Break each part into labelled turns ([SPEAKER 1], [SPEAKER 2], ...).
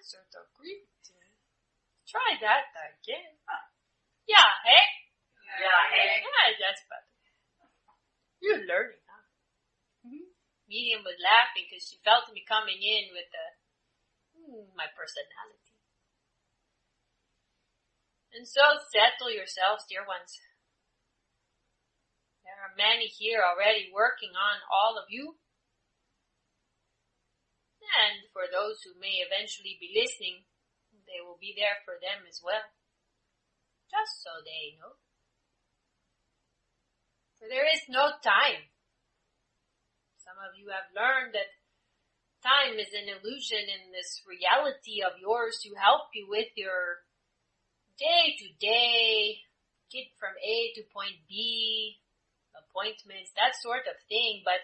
[SPEAKER 1] answer the greeting. Try that again. Yeah, hey?
[SPEAKER 2] Yeah, hey?
[SPEAKER 1] Yeah, that's better. You're learning, huh? Medium was laughing because she felt me coming in with my personality. And so settle yourselves, dear ones. There are many here already working on all of you. And for those who may eventually be listening, they will be there for them as well. Just so they know. For there is no time. Some of you have learned that time is an illusion in this reality of yours to help you with your day-to-day, get from A to point B, appointments, that sort of thing. But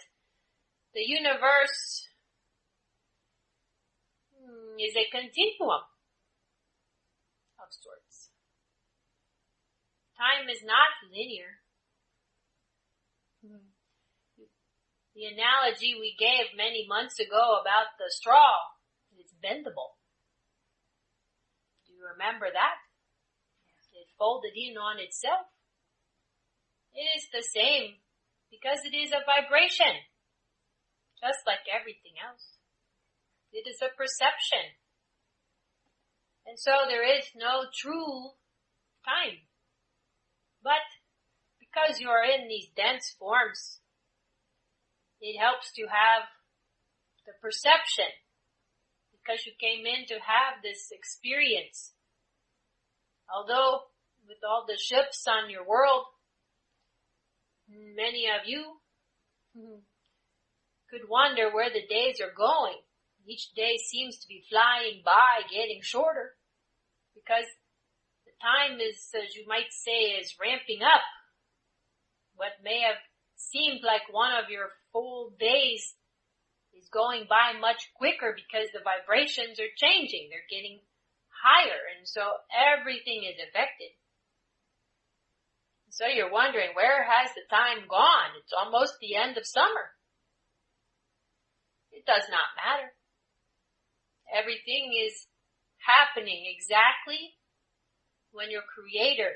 [SPEAKER 1] the universe is a continuum of sorts. Time is not linear. The analogy we gave many months ago about the straw is bendable. Do you remember that? It folded in on itself. It is the same because it is a vibration, just like everything else. It is a perception. And so there is no true time. But because you are in these dense forms, it helps to have the perception, because you came in to have this experience. Although, with all the ships on your world, many of you could wonder where the days are going. Each day seems to be flying by, getting shorter, because the time is, as you might say, is ramping up. What may have seemed like one of your full days is going by much quicker because the vibrations are changing. They're getting higher, and so everything is affected. So you're wondering, where has the time gone? It's almost the end of summer. It does not matter. Everything is happening exactly when your Creator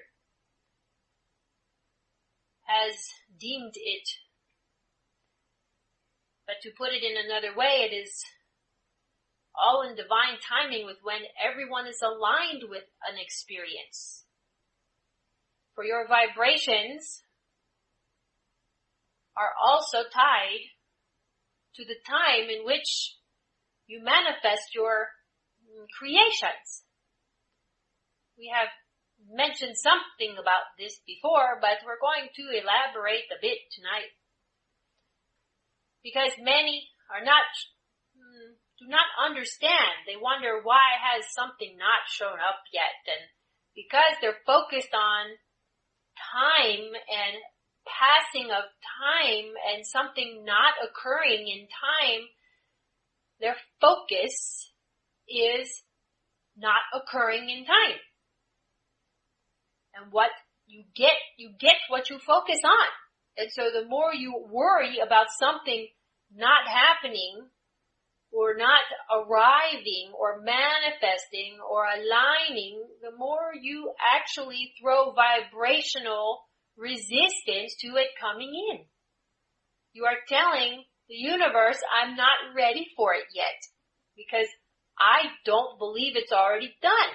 [SPEAKER 1] has deemed it. But to put it in another way, it is all in divine timing with when everyone is aligned with an experience. For your vibrations are also tied to the time in which you manifest your creations. We have mentioned something about this before, but we're going to elaborate a bit tonight. Because many do not understand. They wonder, why has something not shown up yet? And because they're focused on time and passing of time and something not occurring in time, their focus is not occurring in time. And what you get what you focus on. And so the more you worry about something not happening, or not arriving, or manifesting, or aligning, the more you actually throw vibrational resistance to it coming in. You are telling the universe, I'm not ready for it yet, because I don't believe it's already done.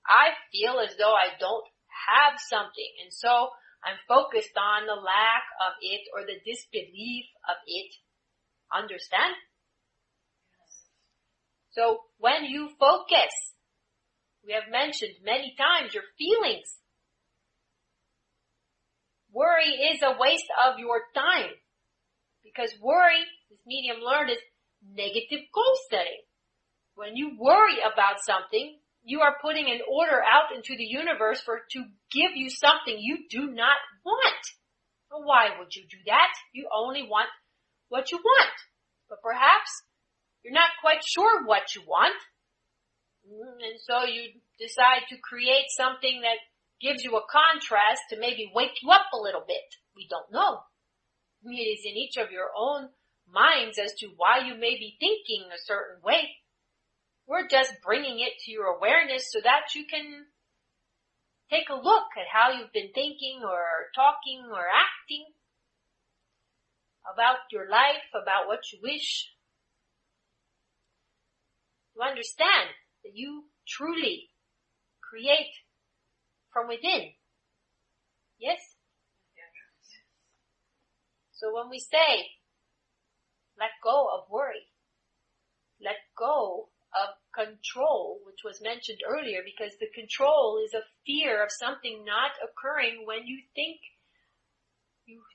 [SPEAKER 1] I feel as though I don't have something, and so I'm focused on the lack of it or the disbelief of it. Understand? So when you focus, we have mentioned many times your feelings. Worry is a waste of your time, because worry, this medium learned, is negative goal setting. When you worry about something, you are putting an order out into the universe to give you something you do not want. Well, why would you do that? You only want what you want. But perhaps you're not quite sure what you want. And so you decide to create something that gives you a contrast to maybe wake you up a little bit. We don't know. It is in each of your own minds as to why you may be thinking a certain way. We're just bringing it to your awareness so that you can take a look at how you've been thinking or talking or acting about your life, about what you wish. You understand that you truly create from within. Yes? So when we say, let go of worry, let go of control, which was mentioned earlier, because the control is a fear of something not occurring when you think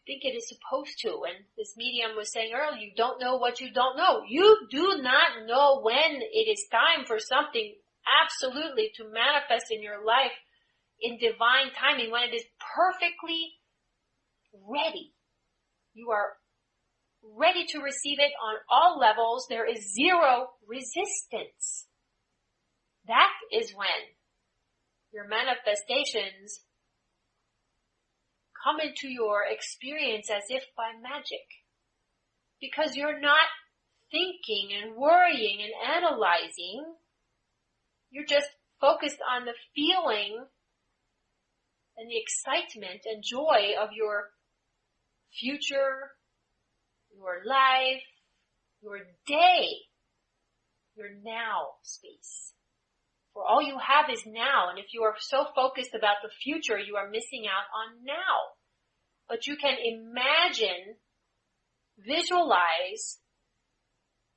[SPEAKER 1] it is supposed to. And this medium was saying earlier, you don't know what you don't know. You do not know when it is time for something absolutely to manifest in your life in divine timing, when it is perfectly ready. You are ready to receive it on all levels. There is zero resistance. That is when your manifestations come into your experience as if by magic. Because you're not thinking and worrying and analyzing. You're just focused on the feeling and the excitement and joy of your future, your life, your day, your now space. For all you have is now, and if you are so focused about the future, you are missing out on now. But you can imagine, visualize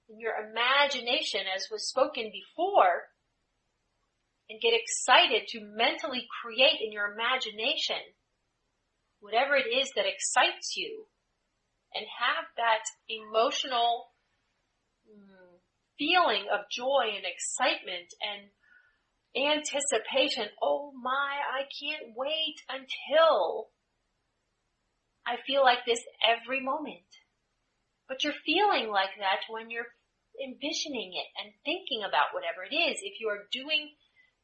[SPEAKER 1] in your imagination, as was spoken before, and get excited to mentally create in your imagination whatever it is that excites you, and have that emotional feeling of joy and excitement and anticipation. Oh my, I can't wait until I feel like this every moment. But you're feeling like that when you're envisioning it and thinking about whatever it is. If you are doing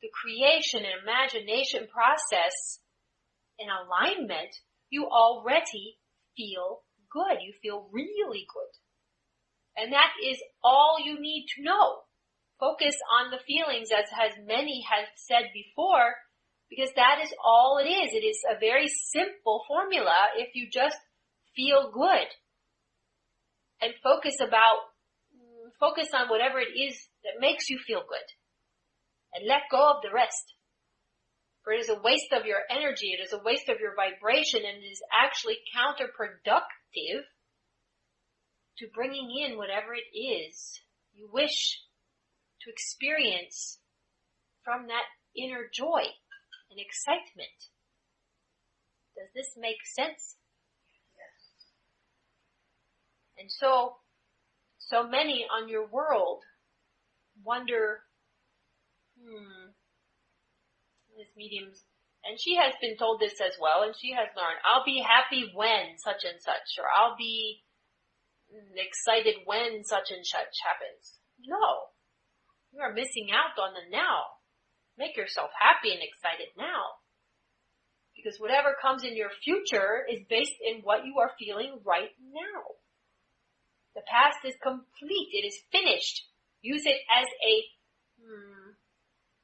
[SPEAKER 1] the creation and imagination process in alignment, you already feel good. You feel really good. And that is all you need to know. Focus on the feelings, as many have said before, because that is all it is. It is a very simple formula if you just feel good. And focus on whatever it is that makes you feel good. And let go of the rest. For it is a waste of your energy, it is a waste of your vibration, and it is actually counterproductive to bringing in whatever it is you wish to experience from that inner joy and excitement. Does this make sense?
[SPEAKER 2] Yes.
[SPEAKER 1] And so many on your world wonder, this medium's, and she has been told this as well, and she has learned, I'll be happy when such and such, or I'll be excited when such and such happens. No. You are missing out on the now. Make yourself happy and excited now. Because whatever comes in your future is based in what you are feeling right now. The past is complete. It is finished. Use it as a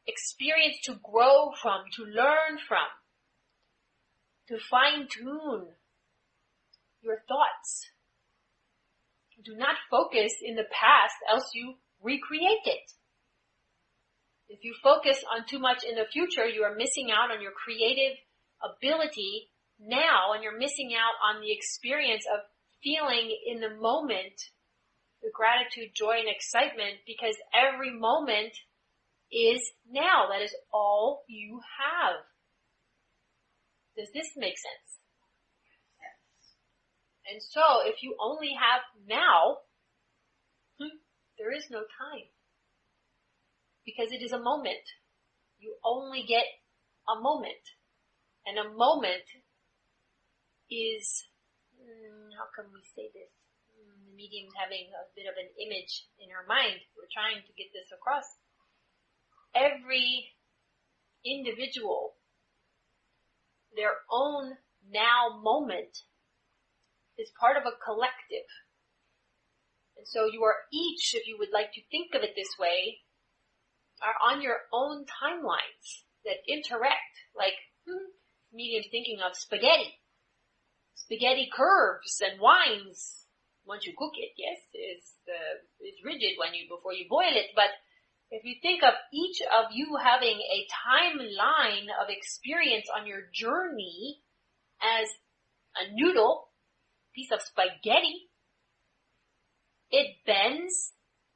[SPEAKER 1] experience to grow from, to learn from, to fine-tune your thoughts. Do not focus in the past, else you recreate it. If you focus on too much in the future, you are missing out on your creative ability now, and you're missing out on the experience of feeling in the moment the gratitude, joy, and excitement, because every moment is now. That is all you have. Does this make sense?
[SPEAKER 2] Yes.
[SPEAKER 1] And so, if you only have now, there is no time. Because it is a moment. You only get a moment. And a moment is, how can we say this? The medium's having a bit of an image in her mind. We're trying to get this across. Every individual, their own now moment, is part of a collective. And so you are each, if you would like to think of it this way, are on your own timelines that interact, like medium thinking of spaghetti. Spaghetti curves and winds once you cook it, yes, is rigid before you boil it, but if you think of each of you having a timeline of experience on your journey as a noodle, piece of spaghetti, it bends,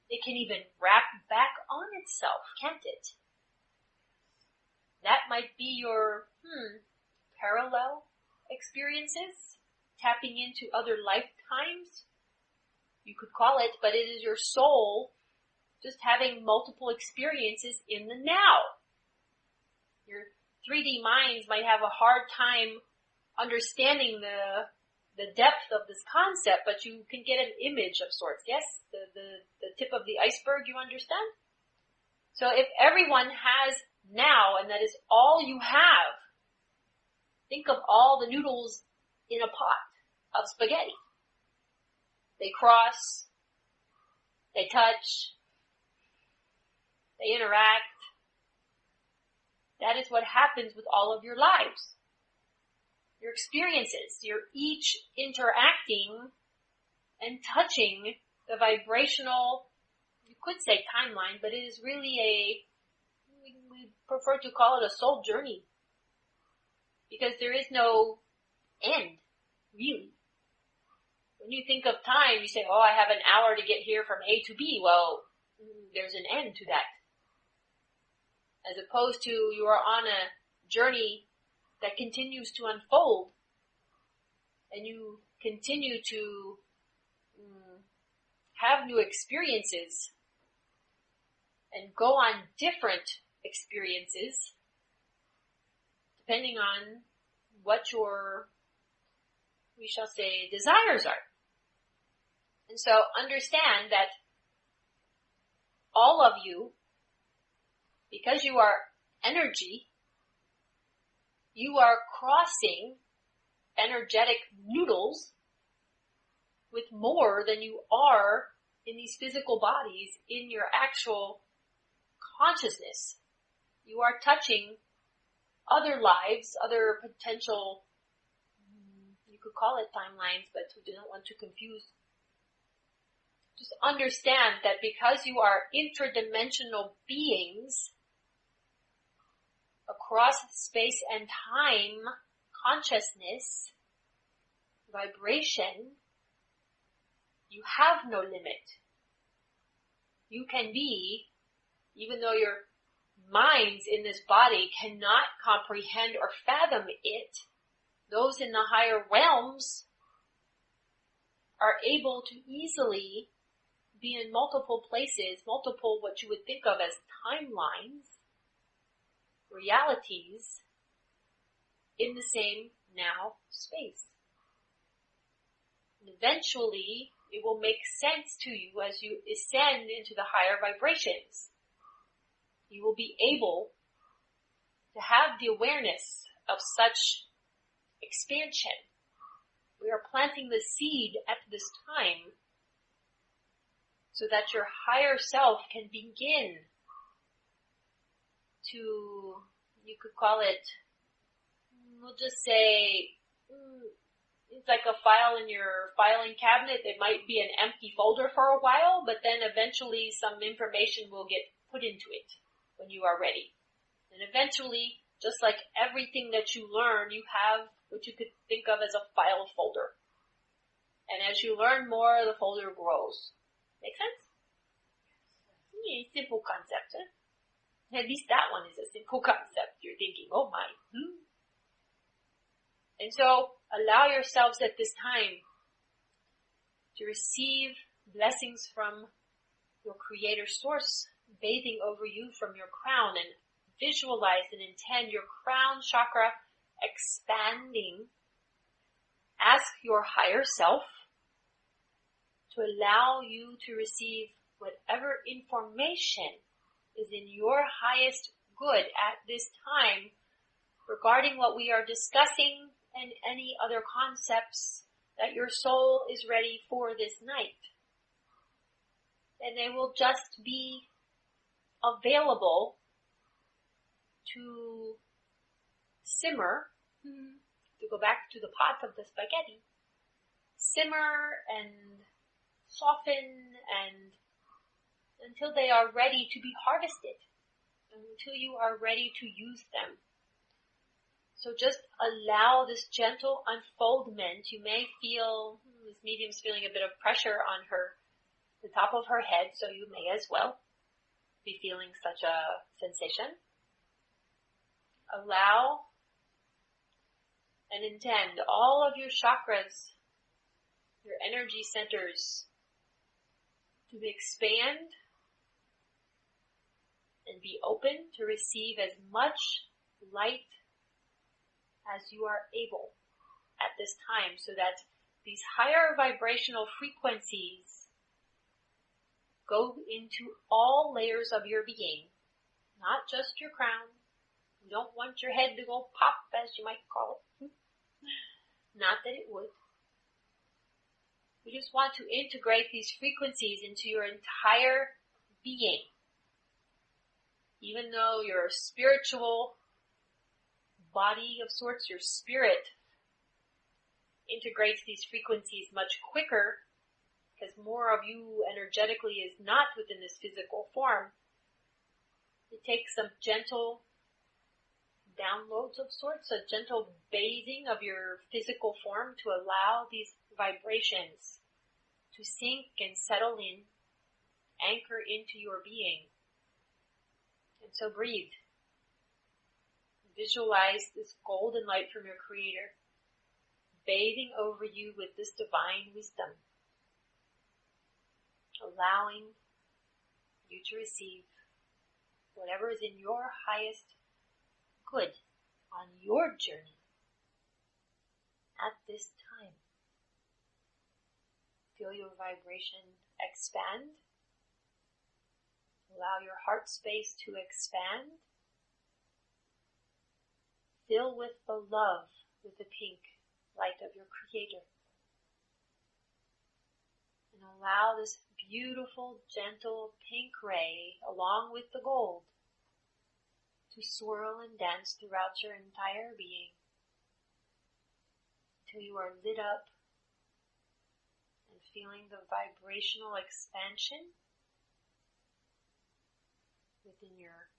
[SPEAKER 1] it can even wrap back on itself, can't it? That might be your parallel experiences, tapping into other lifetimes, you could call it, but it is your soul just having multiple experiences in the now. Your 3D minds might have a hard time understanding the depth of this concept, but you can get an image of sorts, yes? The tip of the iceberg, you understand? So if everyone has now, and that is all you have, think of all the noodles in a pot of spaghetti. They cross, they touch, they interact. That is what happens with all of your lives. Your experiences, you're each interacting and touching the vibrational, you could say timeline, but it is really we prefer to call it a soul journey. Because there is no end, really. When you think of time, you say, oh, I have an hour to get here from A to B. Well, there's an end to that. As opposed to you are on a journey that continues to unfold and you continue to have new experiences and go on different experiences depending on what your, we shall say, desires are. And so understand that all of you, because you are energy, you are crossing energetic noodles with more than you are in these physical bodies in your actual consciousness. You are touching other lives, other potential, you could call it timelines, but we don't want to confuse. Just understand that because you are interdimensional beings, across space and time, consciousness, vibration, you have no limit. You can be, even though your minds in this body cannot comprehend or fathom it, those in the higher realms are able to easily be in multiple places, multiple what you would think of as timelines, realities, in the same now space. And eventually, it will make sense to you as you ascend into the higher vibrations. You will be able to have the awareness of such expansion. We are planting the seed at this time so that your higher self can begin to, you could call it, we'll just say, it's like a file in your filing cabinet. It might be an empty folder for a while, but then eventually some information will get put into it when you are ready. And eventually, just like everything that you learn, you have what you could think of as a file folder. And as you learn more, the folder grows. Make sense? Yeah, simple concept, huh? At least that one is a simple concept. You're thinking, oh my. And so, allow yourselves at this time to receive blessings from your Creator Source, bathing over you from your crown, and visualize and intend your crown chakra expanding. Ask your higher self to allow you to receive whatever information is in your highest good at this time regarding what we are discussing and any other concepts that your soul is ready for this night. And they will just be available to simmer, to go back to the pot of the spaghetti, simmer and soften and until they are ready to be harvested, until you are ready to use them. So just allow this gentle unfoldment. You may feel, this medium's feeling a bit of pressure on the top of her head, so you may as well be feeling such a sensation. Allow and intend all of your chakras, your energy centers, to expand and be open to receive as much light as you are able at this time, so that these higher vibrational frequencies go into all layers of your being, not just your crown. You don't want your head to go pop, as you might call it. Not that it would. We just want to integrate these frequencies into your entire being. Even though your spiritual body of sorts, your spirit, integrates these frequencies much quicker, because more of you energetically is not within this physical form. It takes some gentle downloads of sorts, a gentle bathing of your physical form to allow these vibrations to sink and settle in, anchor into your being. And so breathe. Visualize this golden light from your Creator, bathing over you with this divine wisdom, allowing you to receive whatever is in your highest good on your journey at this time. Feel your vibration expand. Allow your heart space to expand. Fill with the love, with the pink light of your Creator. And allow this beautiful, gentle pink ray, along with the gold, to swirl and dance throughout your entire being till you are lit up and feeling the vibrational expansion within your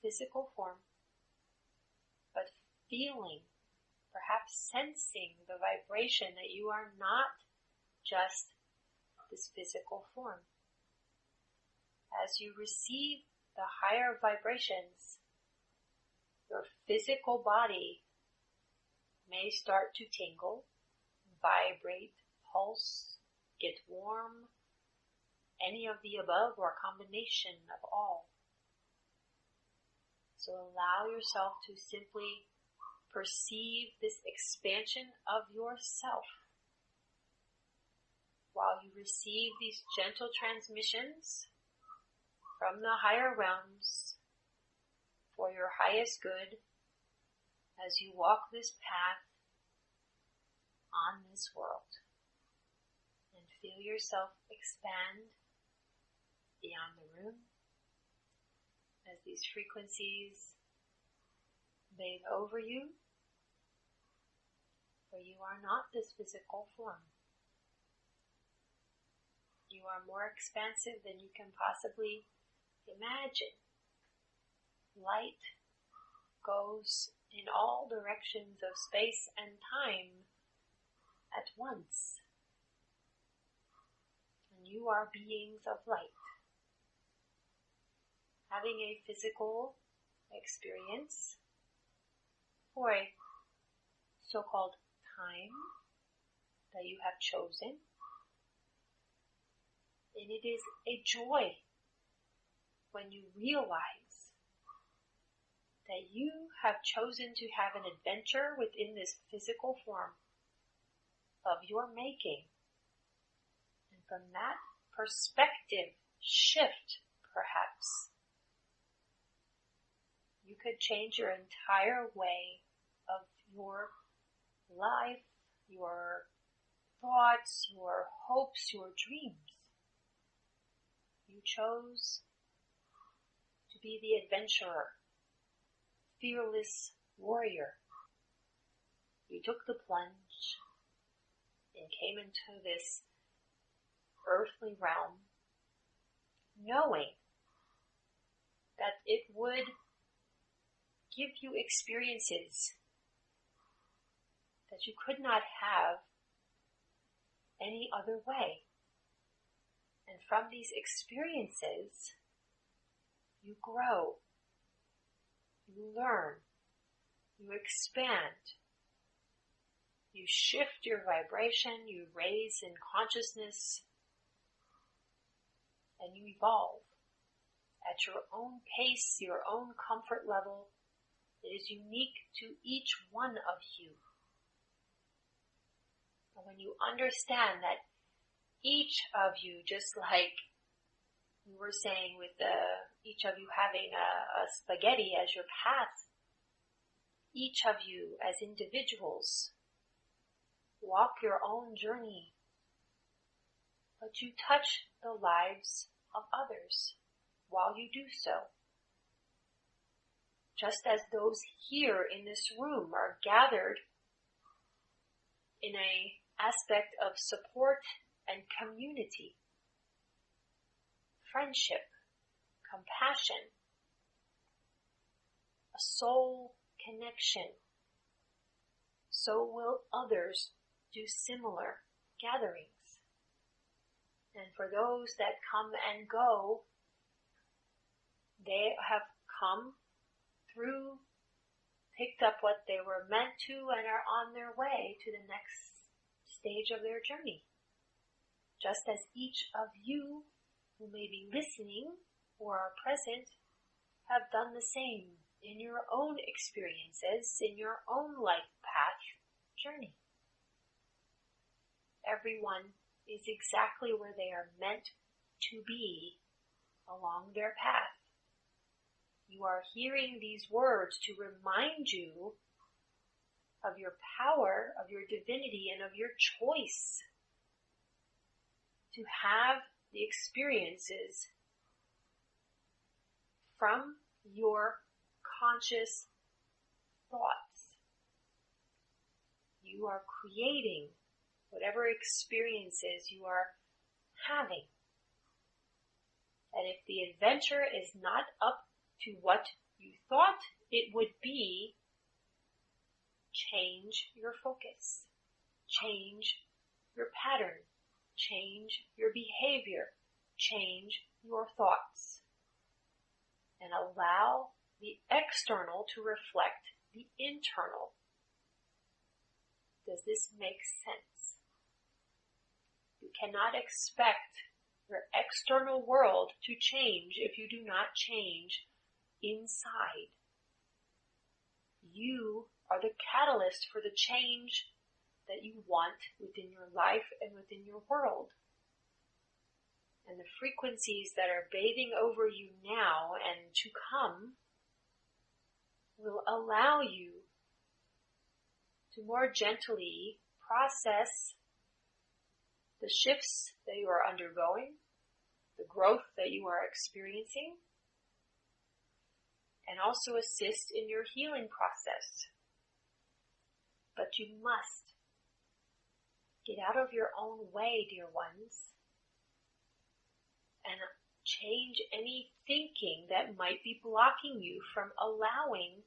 [SPEAKER 1] physical form, but feeling, perhaps sensing the vibration that you are not just this physical form. As you receive the higher vibrations, your physical body may start to tingle, vibrate, pulse, get warm, any of the above or a combination of all. So allow yourself to simply perceive this expansion of yourself while you receive these gentle transmissions from the higher realms for your highest good as you walk this path on this world. And feel yourself expand beyond the room as these frequencies bathe over you, for you are not this physical form. You are more expansive than you can possibly imagine. Light goes in all directions of space and time at once. And you are beings of light. Having a physical experience for a so-called time that you have chosen. And it is a joy when you realize that you have chosen to have an adventure within this physical form of your making. And from that perspective shift, perhaps, you could change your entire way of your life, your thoughts, your hopes, your dreams. You chose be the adventurer, fearless warrior. You took the plunge and came into this earthly realm knowing that it would give you experiences that you could not have any other way. And from these experiences, you grow, you learn, you expand, you shift your vibration, you raise in consciousness, and you evolve at your own pace, your own comfort level. It is unique to each one of you. And when you understand that each of you, just like we were saying with each of you having a spaghetti as your path, each of you as individuals walk your own journey, but you touch the lives of others while you do so. Just as those here in this room are gathered in an aspect of support and community, friendship, compassion, a soul connection, so will others do similar gatherings. And for those that come and go, they have come through, picked up what they were meant to, and are on their way to the next stage of their journey. Just as each of you who may be listening or are present have done the same in your own experiences, in your own life path journey. Everyone is exactly where they are meant to be along their path. You are hearing these words to remind you of your power, of your divinity, and of your choice to have the experiences from your conscious thoughts. You are creating whatever experiences you are having. And if the adventure is not up to what you thought it would be, change your focus, change your pattern, change your behavior, change your thoughts, and allow the external to reflect the internal. Does this make sense? You cannot expect your external world to change if you do not change inside. You are the catalyst for the change that you want within your life and within your world. And the frequencies that are bathing over you now and to come will allow you to more gently process the shifts that you are undergoing, the growth that you are experiencing, and also assist in your healing process. But you must get out of your own way, dear ones, and change any thinking that might be blocking you from allowing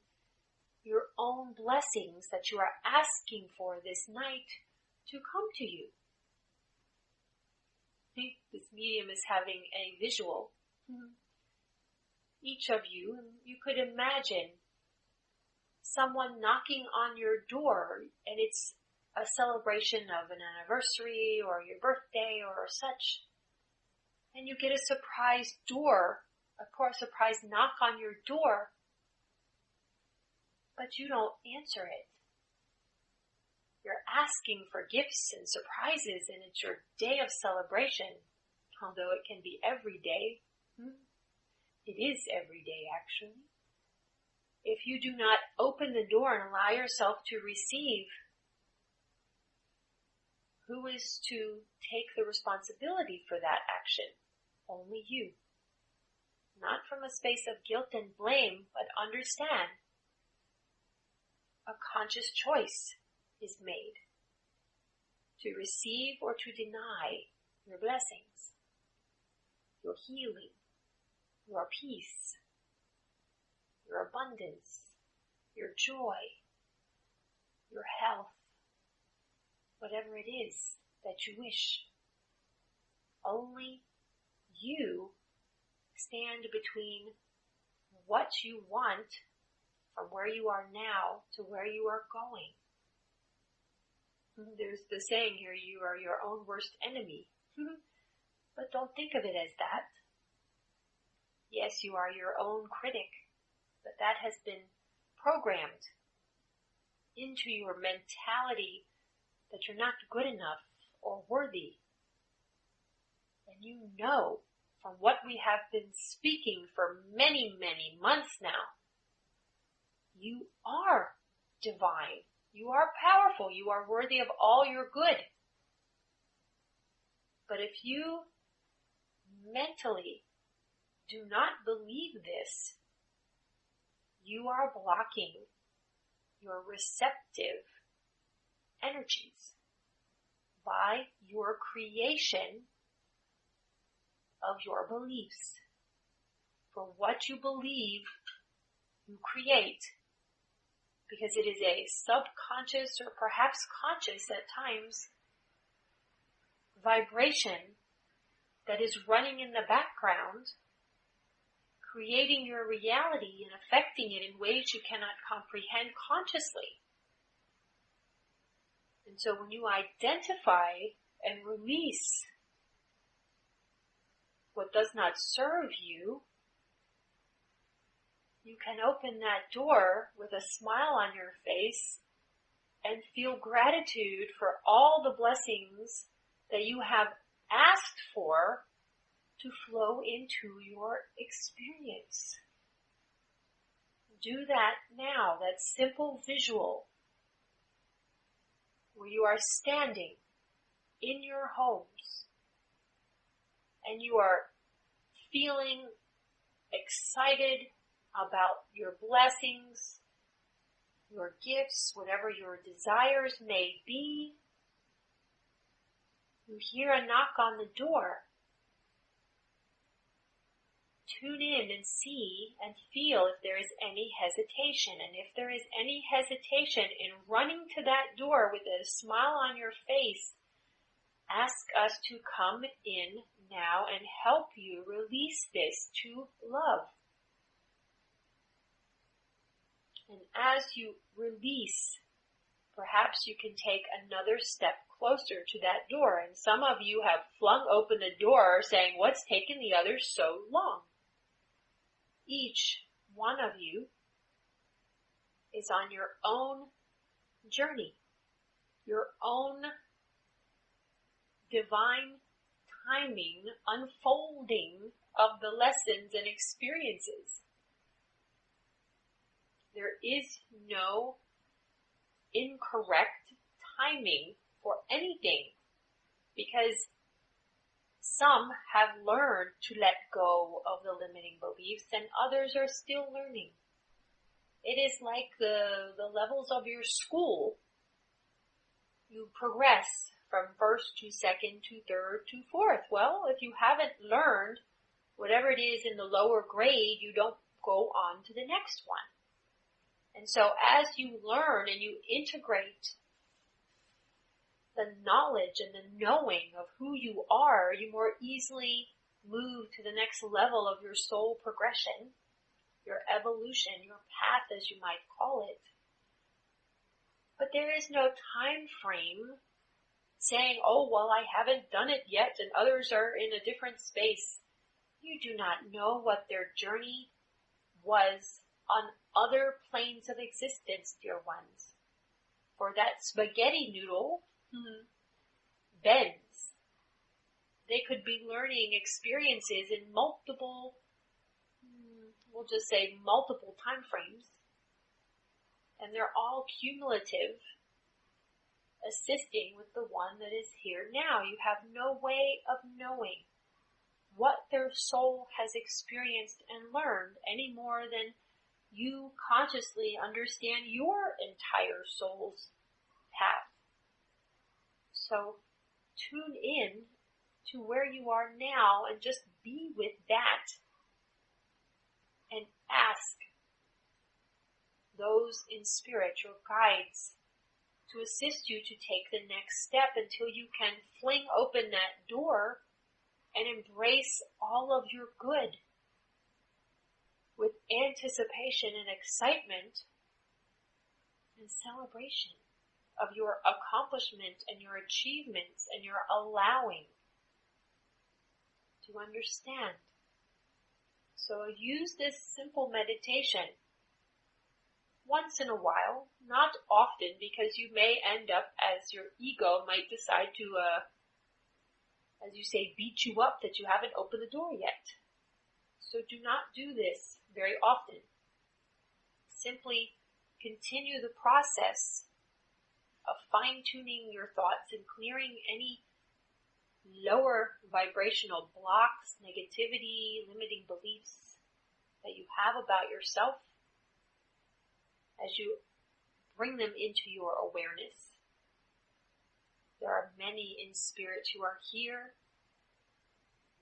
[SPEAKER 1] your own blessings that you are asking for this night to come to you. I think this medium is having a visual. Each of you, you could imagine someone knocking on your door, and it's a celebration of an anniversary or your birthday or such, and you get a surprise surprise knock on your door, but you don't answer it. You're asking for gifts and surprises, and it's your day of celebration, although it can be every day. It is every day, actually. If you do not open the door and allow yourself to receive, who is to take the responsibility for that action? Only you. not from a space of guilt and blame, but understand a conscious choice is made to receive or to deny your blessings, your healing, your peace, your abundance, your joy, your health, whatever it is that you wish. Only you stand between what you want from where you are now to where you are going. There's the saying here, you are your own worst enemy. But don't think of it as that. Yes, you are your own critic, but that has been programmed into your mentality that you're not good enough or worthy. And you know from what we have been speaking for many, many months now, you are divine. You are powerful. You are worthy of all your good. But if you mentally do not believe this, you are blocking your receptive energies by your creation of your beliefs. For what you believe, you create, because it is a subconscious or perhaps conscious at times vibration that is running in the background, creating your reality and affecting it in ways you cannot comprehend consciously. And so when you identify and release what does not serve you, you can open that door with a smile on your face and feel gratitude for all the blessings that you have asked for to flow into your experience. Do that now, that simple visual where you are standing in your homes and you are feeling excited about your blessings, your gifts, whatever your desires may be. You hear a knock on the door. Tune in and see and feel if there is any hesitation. And if there is any hesitation in running to that door with a smile on your face, ask us to come in now and help you release this to love. And as you release, perhaps you can take another step closer to that door. And some of you have flung open the door saying, what's taken the others so long? Each one of you is on your own journey, your own divine timing, unfolding of the lessons and experiences. There is no incorrect timing for anything, because some have learned to let go of the limiting beliefs and others are still learning. It is like the levels of your school. You progress from first to second to third to fourth. Well, if you haven't learned whatever it is in the lower grade, you don't go on to the next one. And so as you learn and you integrate the knowledge and the knowing of who you are, you more easily move to the next level of your soul progression, your evolution, your path as you might call it. But there is no time frame saying, oh, well, I haven't done it yet and others are in a different space. You do not know what their journey was on other planes of existence, dear ones. For that spaghetti noodle bends. They could be learning experiences in multiple, we'll just say multiple time frames. And they're all cumulative, assisting with the one that is here now. You have no way of knowing what their soul has experienced and learned any more than you consciously understand your entire soul's path. So tune in to where you are now and just be with that and ask those in spirit, your guides, to assist you to take the next step until you can fling open that door and embrace all of your good with anticipation and excitement and celebration of your accomplishment and your achievements and your allowing to understand. So use this simple meditation once in a while, not often, because you may end up, as your ego might decide to, as you say, beat you up that you haven't opened the door yet. So do not do this very often. Simply continue the process of fine-tuning your thoughts and clearing any lower vibrational blocks, negativity, limiting beliefs that you have about yourself as you bring them into your awareness. There are many in spirit who are here.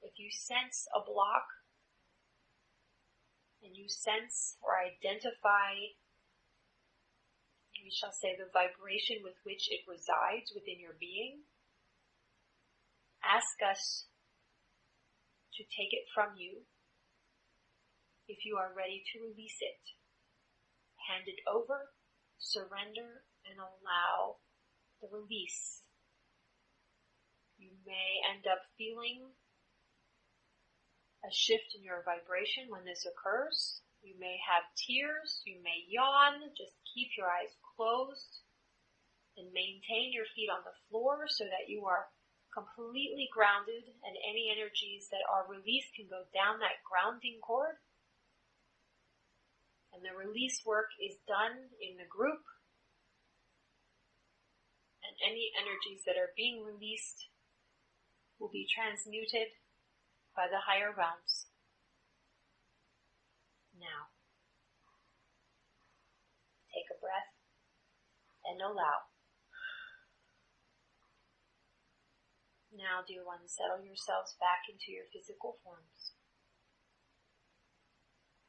[SPEAKER 1] If you sense a block and you sense or identify, we shall say, the vibration with which it resides within your being, ask us to take it from you if you are ready to release it. Hand it over, surrender, and allow the release. You may end up feeling a shift in your vibration when this occurs. You may have tears, you may yawn, just keep your eyes closed and maintain your feet on the floor so that you are completely grounded and any energies that are released can go down that grounding cord. And the release work is done in the group. And any energies that are being released will be transmuted by the higher realms. Now, take a breath and allow. Now, dear ones, settle yourselves back into your physical forms.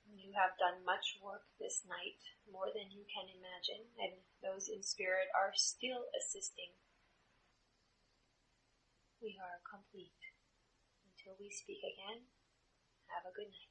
[SPEAKER 1] You have done much work this night, more than you can imagine, and those in spirit are still assisting. We are complete. Until we speak again, have a good night.